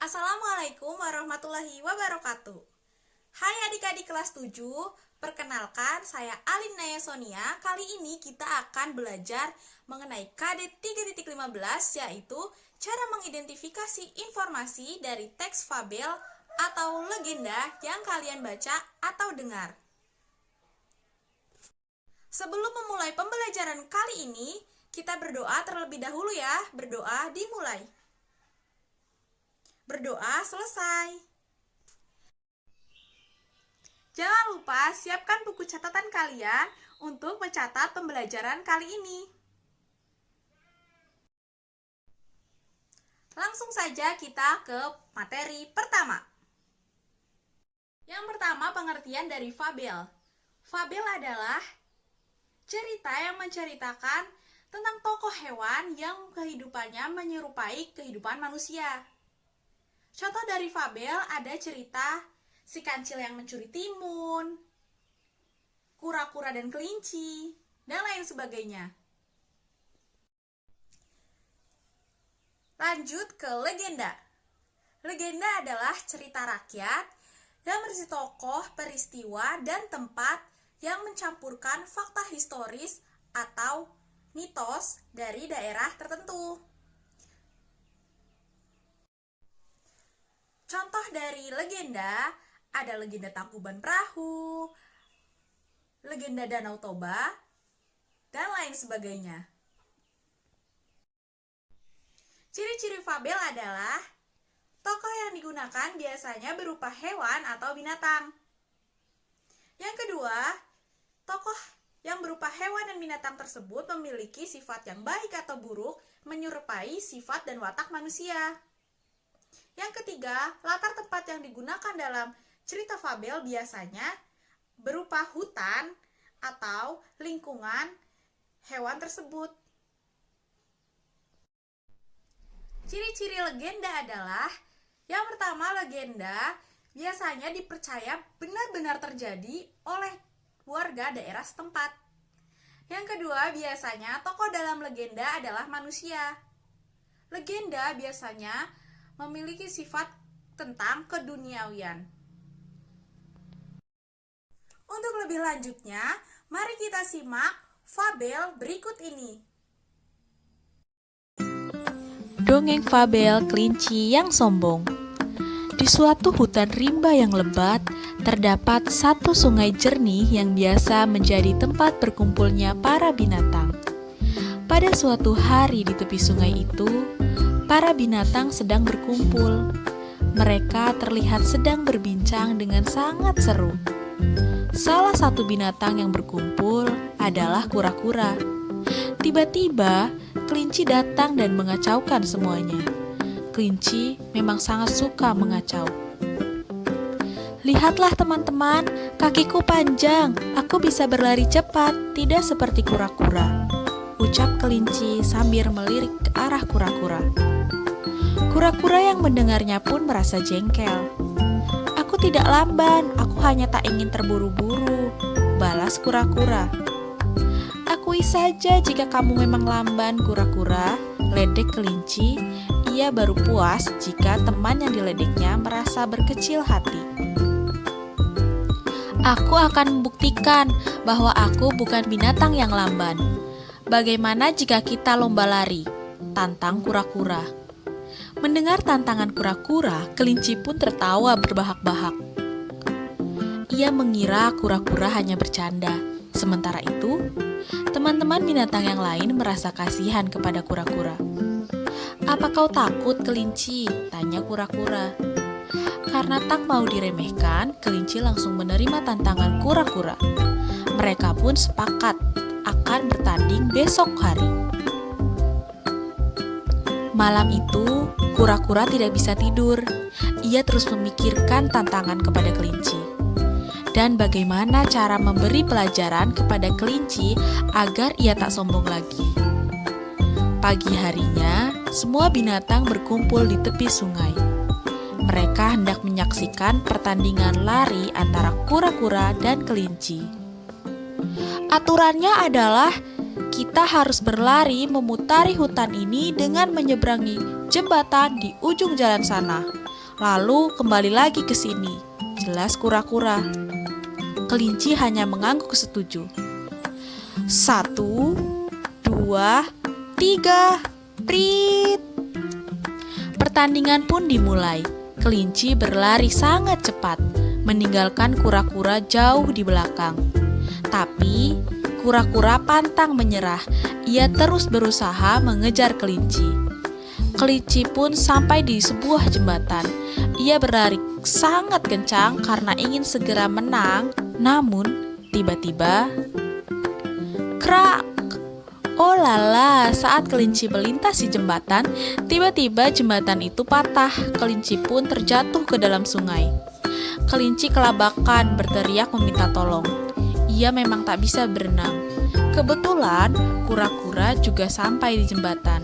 Assalamualaikum warahmatullahi wabarakatuh. Hai adik-adik kelas 7, perkenalkan saya Alin Naya Sonia. Kali ini kita akan belajar mengenai KD 3.15, yaitu cara mengidentifikasi informasi dari teks fabel atau legenda yang kalian baca atau dengar. Sebelum memulai pembelajaran kali ini, kita berdoa terlebih dahulu ya. Berdoa dimulai. Berdoa selesai. Jangan lupa siapkan buku catatan kalian untuk mencatat pembelajaran kali ini. Langsung saja kita ke materi pertama. Yang pertama, pengertian dari fabel. Fabel adalah cerita yang menceritakan tentang tokoh hewan yang kehidupannya menyerupai kehidupan manusia. Contoh dari fabel ada cerita si kancil yang mencuri timun, kura-kura dan kelinci, dan lain sebagainya. Lanjut ke legenda. Legenda adalah cerita rakyat yang berisi tokoh, peristiwa, dan tempat yang mencampurkan fakta historis atau mitos dari daerah tertentu. Contoh dari legenda ada legenda Tangkuban Perahu, legenda Danau Toba, dan lain sebagainya. Ciri-ciri fabel adalah tokoh yang digunakan biasanya berupa hewan atau binatang. Yang kedua, tokoh yang berupa hewan dan binatang tersebut memiliki sifat yang baik atau buruk menyerupai sifat dan watak manusia. Yang ketiga, latar tempat yang digunakan dalam cerita fabel biasanya berupa hutan atau lingkungan hewan tersebut. Ciri-ciri legenda adalah, yang pertama, legenda biasanya dipercaya benar-benar terjadi oleh warga daerah setempat. Yang kedua, biasanya tokoh dalam legenda adalah manusia. Legenda biasanya memiliki sifat tentang keduniawian. Untuk lebih lanjutnya, mari kita simak fabel berikut ini. Dongeng fabel kelinci yang sombong. Di suatu hutan rimba yang lebat, terdapat satu sungai jernih yang biasa menjadi tempat berkumpulnya para binatang. Pada suatu hari di tepi sungai itu, para binatang sedang berkumpul. Mereka terlihat sedang berbincang dengan sangat seru. Salah satu binatang yang berkumpul adalah kura-kura. Tiba-tiba, kelinci datang dan mengacaukan semuanya. Kelinci memang sangat suka mengacau. Lihatlah teman-teman, kakiku panjang, aku bisa berlari cepat, tidak seperti kura-kura, ucap kelinci sambil melirik ke arah kura-kura. Kura-kura yang mendengarnya pun merasa jengkel. Aku tidak lamban, aku hanya tak ingin terburu-buru, balas kura-kura. Akui saja jika kamu memang lamban, kura-kura, ledek kelinci. Ia baru puas jika teman yang diledeknya merasa berkecil hati. Aku akan membuktikan bahwa aku bukan binatang yang lamban. Bagaimana jika kita lomba lari? Tantang kura-kura. Mendengar tantangan kura-kura, kelinci pun tertawa berbahak-bahak. Ia mengira kura-kura hanya bercanda. Sementara itu, teman-teman binatang yang lain merasa kasihan kepada kura-kura. "Apa kau takut, kelinci?" tanya kura-kura. Karena tak mau diremehkan, kelinci langsung menerima tantangan kura-kura. Mereka pun sepakat akan bertanding besok hari. Malam itu, kura-kura tidak bisa tidur. Ia terus memikirkan tantangan kepada kelinci dan bagaimana cara memberi pelajaran kepada kelinci agar ia tak sombong lagi. Pagi harinya, semua binatang berkumpul di tepi sungai. Mereka hendak menyaksikan pertandingan lari antara kura-kura dan kelinci. Aturannya adalah kita harus berlari memutari hutan ini dengan menyeberangi jembatan di ujung jalan sana. lalu kembali lagi ke sini. Jelas kura-kura. Kelinci hanya mengangguk setuju. 1, 2, 3, prit. Pertandingan pun dimulai. Kelinci berlari sangat cepat, meninggalkan kura-kura jauh di belakang. Tapi kura-kura pantang menyerah. Ia terus berusaha mengejar kelinci. Kelinci pun sampai di sebuah jembatan. Ia berlari sangat kencang karena ingin segera menang. Namun, tiba-tiba, krak! Oh lala, saat kelinci melintasi jembatan, tiba-tiba jembatan itu patah. Kelinci pun terjatuh ke dalam sungai. Kelinci kelabakan berteriak meminta tolong. Ia memang tak bisa berenang. Kebetulan, kura-kura juga sampai di jembatan.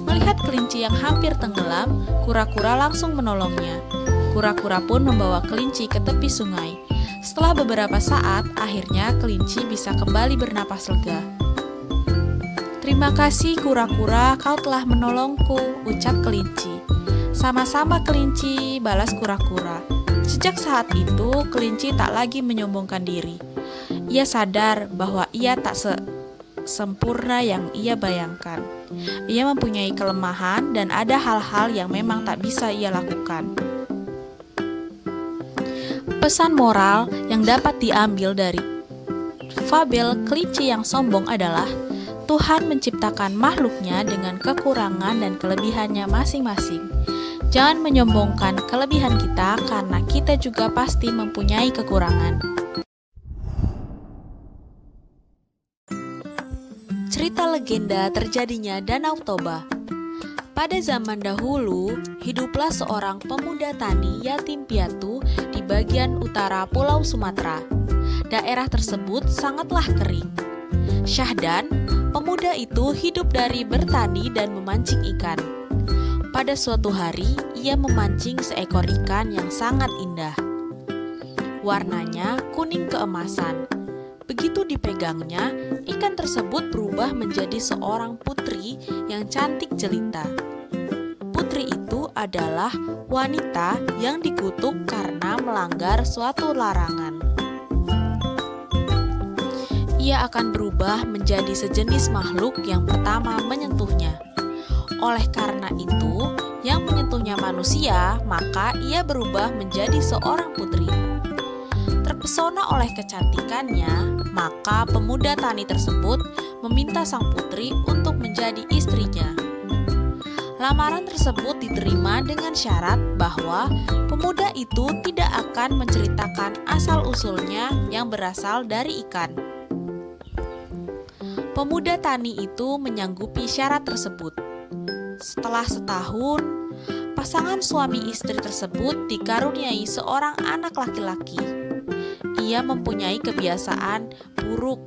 Melihat kelinci yang hampir tenggelam, kura-kura langsung menolongnya. Kura-kura pun membawa kelinci ke tepi sungai. Setelah beberapa saat, akhirnya kelinci bisa kembali bernapas lega. Terima kasih kura-kura, kau telah menolongku, ucap kelinci. Sama-sama kelinci, balas kura-kura. Sejak saat itu, kelinci tak lagi menyombongkan diri. Ia sadar bahwa ia tak sempurna yang ia bayangkan. Ia mempunyai kelemahan dan ada hal-hal yang memang tak bisa ia lakukan. Pesan moral yang dapat diambil dari fabel kelinci yang sombong adalah Tuhan menciptakan makhluknya dengan kekurangan dan kelebihannya masing-masing. Jangan menyombongkan kelebihan kita karena kita juga pasti mempunyai kekurangan. Cerita legenda terjadinya Danau Toba. Pada zaman dahulu, hiduplah seorang pemuda tani yatim piatu di bagian utara Pulau Sumatera. Daerah tersebut sangatlah kering. Syahdan, pemuda itu hidup dari bertani dan memancing ikan. Pada suatu hari, ia memancing seekor ikan yang sangat indah. Warnanya kuning keemasan. Begitu dipegangnya, ikan tersebut berubah menjadi seorang putri yang cantik jelita. Putri itu adalah wanita yang dikutuk karena melanggar suatu larangan. Ia akan berubah menjadi sejenis makhluk yang pertama menyentuhnya. Oleh karena itu, yang menyentuhnya manusia, maka ia berubah menjadi seorang putri. Terpesona oleh kecantikannya, maka pemuda tani tersebut meminta sang putri untuk menjadi istrinya. Lamaran tersebut diterima dengan syarat bahwa pemuda itu tidak akan menceritakan asal-usulnya yang berasal dari ikan. Pemuda tani itu menyanggupi syarat tersebut. Setelah setahun, pasangan suami istri tersebut dikaruniai seorang anak laki-laki. Ia mempunyai kebiasaan buruk,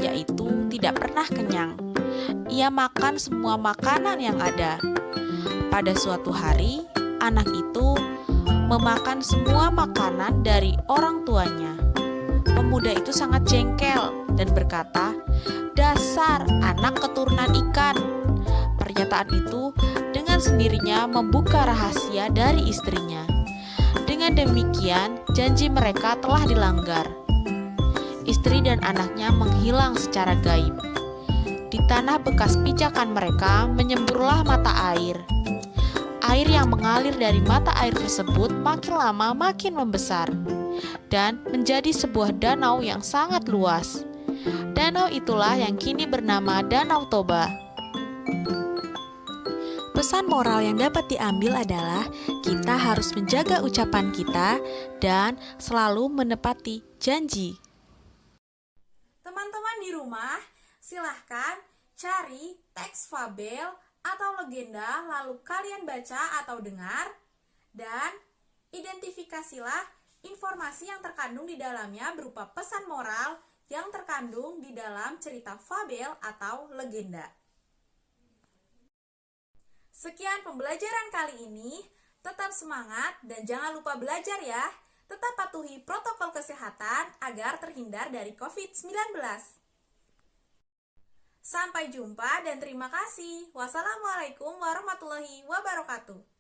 yaitu tidak pernah kenyang. Ia makan semua makanan yang ada. Pada suatu hari, anak itu memakan semua makanan dari orang tuanya. Pemuda itu sangat jengkel dan berkata, "Dasar anak keturunan ikan." Pernyataan itu dengan sendirinya membuka rahasia dari istrinya. Dengan demikian, janji mereka telah dilanggar. Istri dan anaknya menghilang secara gaib. Di tanah bekas pijakan mereka menyemburlah mata air. Air yang mengalir dari mata air tersebut makin lama makin membesar dan menjadi sebuah danau yang sangat luas. Danau itulah yang kini bernama Danau Toba. Pesan moral yang dapat diambil adalah kita harus menjaga ucapan kita dan selalu menepati janji. Teman-teman di rumah, silahkan cari teks fabel atau legenda lalu kalian baca atau dengar dan identifikasilah informasi yang terkandung di dalamnya berupa pesan moral yang terkandung di dalam cerita fabel atau legenda. Sekian pembelajaran kali ini, tetap semangat dan jangan lupa belajar ya. Tetap patuhi protokol kesehatan agar terhindar dari COVID-19. Sampai jumpa dan terima kasih. Wassalamualaikum warahmatullahi wabarakatuh.